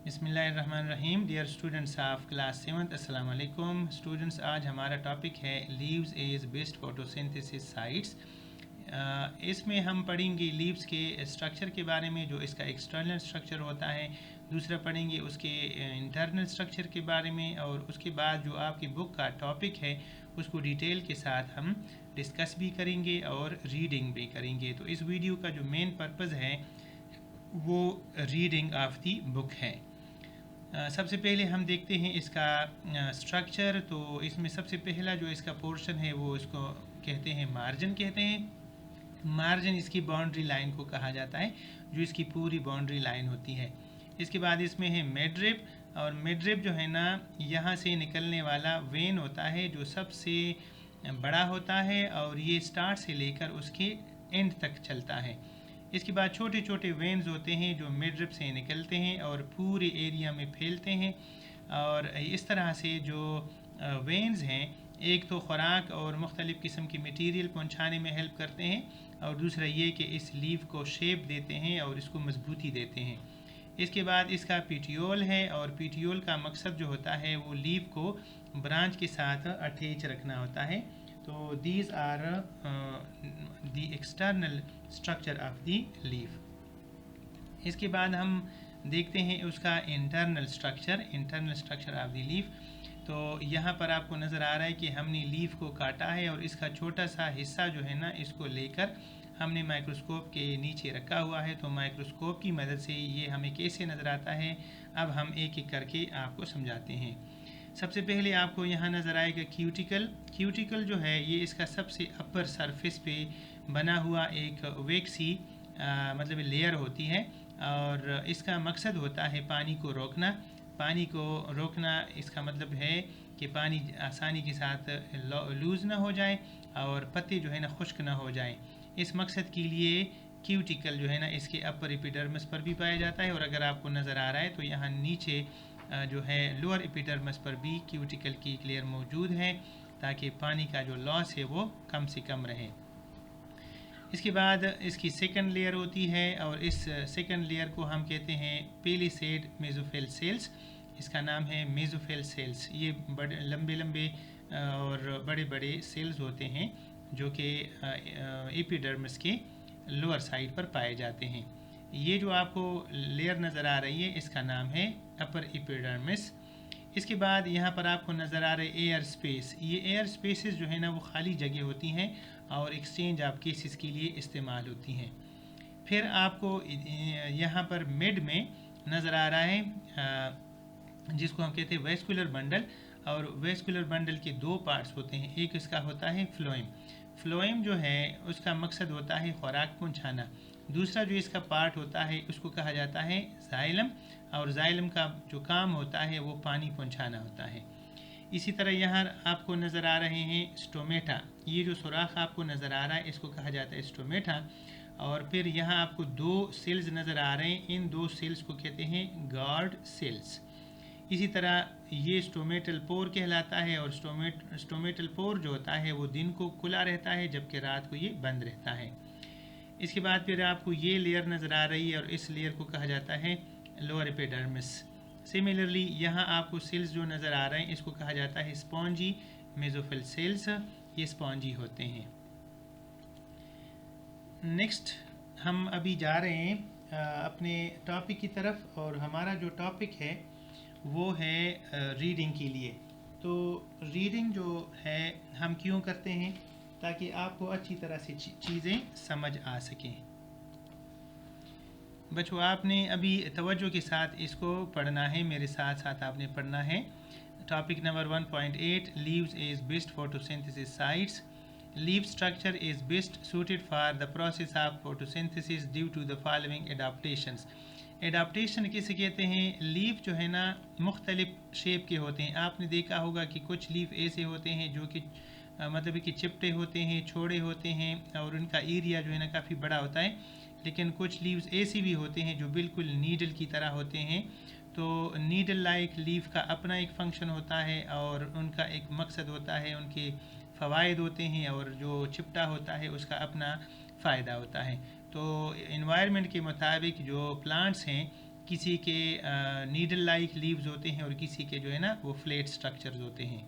बिस्मिल्लाहिर्रहमानिर्रहीम। Dear students of class 7th, अस्सलाम वालेकुम स्टूडेंट्स। आज हमारा टॉपिक है leaves as best photosynthesis sites. इसमें हम पढ़ेंगे लीव्स के स्ट्रक्चर के बारे में, जो इसका एक्सटर्नल स्ट्रक्चर होता है। दूसरा पढ़ेंगे उसके इंटरनल स्ट्रक्चर के बारे में, और उसके बाद जो आपकी बुक का टॉपिक है उसको डिटेल के साथ हम डिस्कस भी करेंगे और रीडिंग भी करेंगे। तो इस वीडियो का जो मेन पर्पज़ है वो रीडिंग ऑफ दी बुक है। सबसे पहले हम देखते हैं इसका स्ट्रक्चर। तो इसमें सबसे पहला जो इसका पोर्शन है वो इसको कहते हैं मार्जिन कहते हैं। मार्जिन इसकी बाउंड्री लाइन को कहा जाता है, जो इसकी पूरी बाउंड्री लाइन होती है। इसके बाद इसमें है मिडरिब, और मिडरिब जो है ना, यहाँ से निकलने वाला वेन होता है जो सबसे बड़ा होता है, और ये स्टार्ट से लेकर उसके एंड तक चलता है। इसके बाद छोटे छोटे वेन्स होते हैं जो मिडरिब से निकलते हैं और पूरे एरिया में फैलते हैं। और इस तरह से जो वेन्स हैं, एक तो ख़ुराक और मुख्तलिफ़ किस्म की मटीरियल पहुंचाने में हेल्प करते हैं, और दूसरा ये कि इस लीफ को शेप देते हैं और इसको मजबूती देते हैं। इसके बाद इसका पीटियोल है, और पीटियोल का मकसद जो होता है वो लीफ को ब्रांच के साथ अटैच रखना होता है। तो these are the external structure of the leaf. इसके बाद हम देखते हैं उसका internal structure of the leaf. तो यहाँ पर आपको नज़र आ रहा है कि हमने लीफ को काटा है, और इसका छोटा सा हिस्सा जो है ना, इसको लेकर हमने माइक्रोस्कोप के नीचे रखा हुआ है। तो माइक्रोस्कोप की मदद से ये हमें कैसे नज़र आता है, अब हम एक एक करके आपको समझाते हैं। सबसे पहले आपको यहाँ नज़र आएगा क्यूटिकल जो है, ये इसका सबसे अपर सरफेस पे बना हुआ एक वैक्सी मतलब लेयर होती है, और इसका मकसद होता है पानी को रोकना। इसका मतलब है कि पानी आसानी के साथ लूज़ ना हो जाए और पत्ते जो है ना खुश्क ना हो जाए। इस मकसद के लिए क्यूटिकल जो है ना, इसके अपर एपिडर्मिस पर भी पाया जाता है, और अगर आपको नज़र आ रहा है तो यहाँ नीचे जो है लोअर एपिडर्मिस पर भी क्यूटिकल की एक लेयर मौजूद है, ताकि पानी का जो लॉस है वो कम से कम रहे। इसके बाद इसकी सेकंड लेयर होती है, और इस सेकंड लेयर को हम कहते हैं पेलिसेड मेसोफिल सेल्स। इसका नाम है मेसोफिल सेल्स। ये बड़े लंबे और बड़े बड़े सेल्स होते हैं जो कि एपिडर्मिस के लोअर साइड पर पाए जाते हैं। ये जो आपको लेयर नज़र आ रही है, इसका नाम है अपर एपिडर्मिस। इसके बाद यहाँ पर आपको नज़र आ रहे एयर स्पेस। ये एयर स्पेसेस जो है ना, वो खाली जगह होती हैं और एक्सचेंज ऑफ केसेस के लिए इस्तेमाल होती हैं। फिर आपको यहाँ पर मिड में नज़र आ रहा है जिसको हम कहते हैं वेस्कुलर बंडल, और वेस्कुलर बंडल के दो पार्ट्स होते हैं। एक इसका होता है फ्लोएम जो है उसका मकसद होता है खुराक पहुँचाना। दूसरा जो इसका पार्ट होता है उसको कहा जाता है जाइलम, और जाइलम का जो काम होता है वो पानी पहुंचाना होता है। इसी तरह यहाँ आपको नज़र आ रहे हैं स्टोमेटा। ये जो सुराख आपको नज़र आ रहा है इसको कहा जाता है स्टोमेटा। और फिर यहाँ आपको दो सेल्स नज़र आ रहे हैं, इन दो सेल्स को कहते हैं गार्ड सेल्स। इसी तरह ये स्टोमेटल पोर कहलाता है, और स्टोमेटल पोर जो होता है वो दिन को खुला रहता है, जबकि रात को ये बंद रहता है। इसके बाद फिर आपको ये लेयर नज़र आ रही है, और इस लेयर को कहा जाता है लोअर एपिडर्मिस। सिमिलरली यहाँ आपको सेल्स जो नज़र आ रहे हैं इसको कहा जाता है स्पॉन्जी मेसोफिल सेल्स। ये स्पॉन्जी होते हैं। नेक्स्ट हम अभी जा रहे हैं अपने टॉपिक की तरफ, और हमारा जो टॉपिक है वो है रीडिंग के लिए। तो रीडिंग जो है हम क्यों करते हैं, ताकि आपको अच्छी तरह से चीज़ें समझ आ सकें। बच्चों, आपने अभी तवज्जो के साथ इसको पढ़ना है, मेरे साथ साथ आपने पढ़ना है। Topic number 1.8, leaves is best photosynthesis sites. Leave structure is best suited for the process of photosynthesis due to the following adaptations. Adaptation किसे कहते हैं? लीफ जो है ना मुख्तलिफ शेप के होते हैं। आपने देखा होगा कि कुछ लीफ ऐसे होते हैं जो कि मतलब कि चिपटे होते हैं, छोड़े होते हैं, और उनका एरिया जो है ना काफ़ी बड़ा होता है। लेकिन कुछ लीव्स ऐसी भी होते हैं जो बिल्कुल नीडल की तरह होते हैं। तो नीडल लाइक लीफ का अपना एक फंक्शन होता है, और उनका एक मकसद होता है, उनके फ़वाइद होते हैं, और जो चिपटा होता है उसका अपना फ़ायदा होता है। तो इन्वायरमेंट के मुताबिक जो प्लांट्स हैं किसी के नीडल लाइक लीव्स होते हैं और किसी के जो है ना वो फ्लैट स्ट्रक्चर्स होते हैं।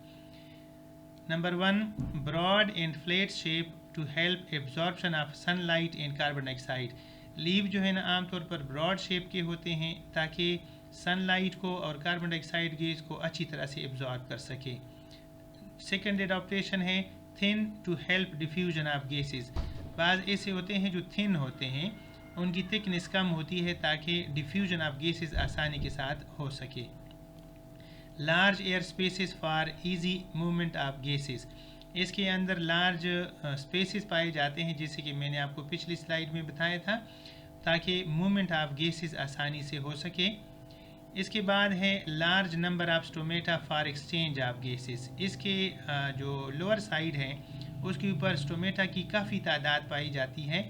Number 1, broad and flat shape to help absorption of sunlight and carbon dioxide. Leave जो है ना आमतौर पर ब्रॉड शेप के होते हैं ताकि सनलाइट को और कार्बन डाइऑक्साइड गैस को अच्छी तरह से एब्जॉर्ब कर सके। सेकेंड एडाप्टेशन है thin to help diffusion of gases. बाज़ ऐसे होते हैं जो थिन होते हैं, उनकी थिकनेस कम होती है ताकि डिफ्यूजन ऑफ गैसेस आसानी के साथ हो सके। Large air spaces for easy movement of gases. इसके अंदर लार्ज स्पेसेस पाए जाते हैं, जैसे कि मैंने आपको पिछली स्लाइड में बताया था, ताकि मूवमेंट ऑफ गैसेस आसानी से हो सके। इसके बाद है large number of stomata for exchange of gases. इसके जो लोअर साइड है उसके ऊपर स्टोमेटा की काफ़ी तादाद पाई जाती है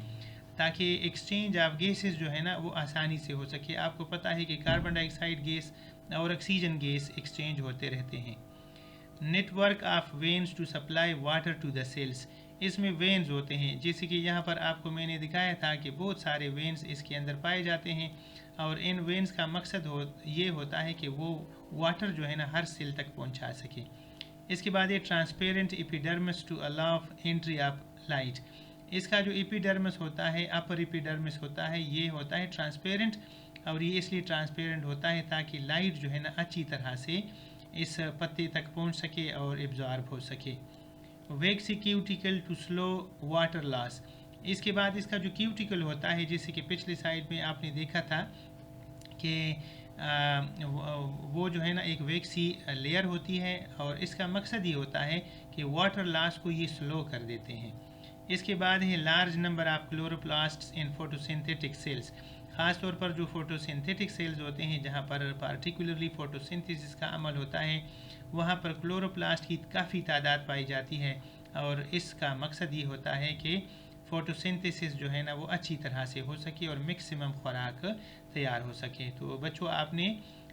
ताकि एक्सचेंज ऑफ गैसेस जो है ना वो आसानी से हो सके। आपको पता है कि कार्बन डाइऑक्साइड गैस और ऑक्सीजन गैस एक्सचेंज होते रहते हैं। Network of veins to supply water to the cells. इसमें वेन्स होते हैं, जैसे कि यहाँ पर आपको मैंने दिखाया था कि बहुत सारे वेन्स इसके अंदर पाए जाते हैं और इन वेन्स का मकसद ये होता है कि वो वाटर जो है ना हर सेल तक पहुँचा सके। इसके बाद ये transparent epidermis to allow entry of light. इसका जो एपिडर्मिस होता है, अपर एपिडर्मिस होता है, ये होता है ट्रांसपेरेंट, और ये इसलिए ट्रांसपेरेंट होता है ताकि लाइट जो है ना अच्छी तरह से इस पत्ते तक पहुंच सके और एब्जॉर्ब हो सके। Waxy cuticle to slow water loss. इसके बाद इसका जो क्यूटिकल होता है, जैसे कि पिछले साइड में आपने देखा था कि वो जो है ना एक वैक्सी लेयर होती है और इसका मकसद ये होता है कि वाटर लॉस को ये स्लो कर देते हैं। इसके बाद है large number of chloroplasts in photosynthetic cells. ख़ास तौर पर जो फोटोसिंथेटिक सेल्स होते हैं जहाँ पर पार्टिकुलरली फोटोसिंथेसिस का अमल होता है, वहाँ पर क्लोरोप्लास्ट की काफ़ी तादाद पाई जाती है और इसका मकसद ये होता है कि फोटोसिंथेसिस जो है ना वो अच्छी तरह से हो सके और मैक्सिमम खुराक तैयार हो सके। तो बच्चों, आपने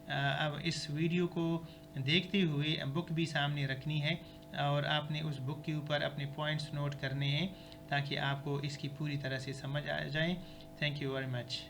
अब इस वीडियो को देखते हुए बुक भी सामने रखनी है और आपने उस बुक के ऊपर अपने पॉइंट्स नोट करने हैं ताकि आपको इसकी पूरी तरह से समझ आ जाए। Thank you very much.